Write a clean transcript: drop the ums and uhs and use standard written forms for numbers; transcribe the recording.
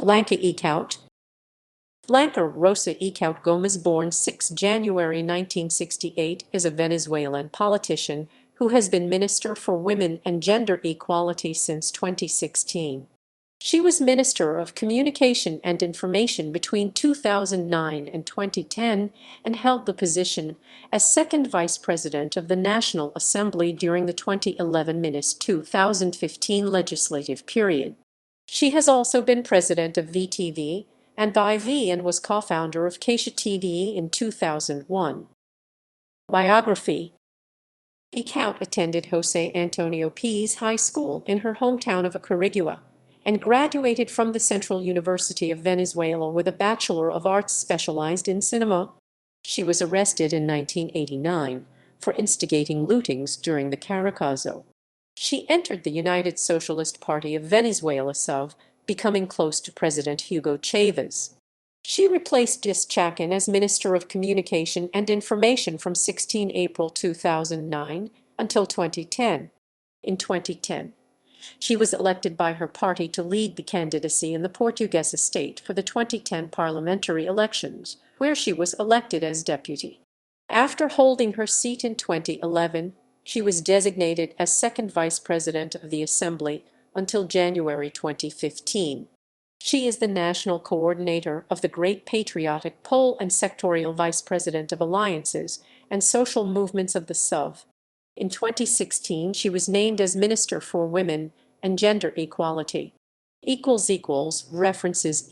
Blanca Eekhout. Blanca Rosa Eekhout Gómez, born 6 January 1968, is a Venezuelan politician who has been Minister for Women and Gender Equality since 2016. She was Minister of Communication and Information between 2009 and 2010 and held the position as second Vice President of the National Assembly during the 2011–2015 legislative period. She has also been President of VTV and ViVe and was co-founder of Catia TVe in 2001. Biography. Eekhout attended Jose Antonio P's High School in her hometown of Acarigua and graduated from the Central University of Venezuela with a Bachelor of Arts specialized in cinema. She was arrested in 1989 for instigating lootings during the Caracazo. She entered the United Socialist Party of Venezuela SUV, becoming close to President Hugo Chavez. She replaced Chakin as Minister of Communication and Information from 16 April 2009 until 2010. In 2010, she was elected by her party to lead the candidacy in the Portuguese state for the 2010 parliamentary elections, where she was elected as deputy. After holding her seat in 2011, she was designated as second vice president of the Assembly until January 2015. She is the national coordinator of the Great Patriotic Pole and sectorial vice president of alliances and social movements of the SUV. In 2016, she was named as Minister for Women and Gender Equality. References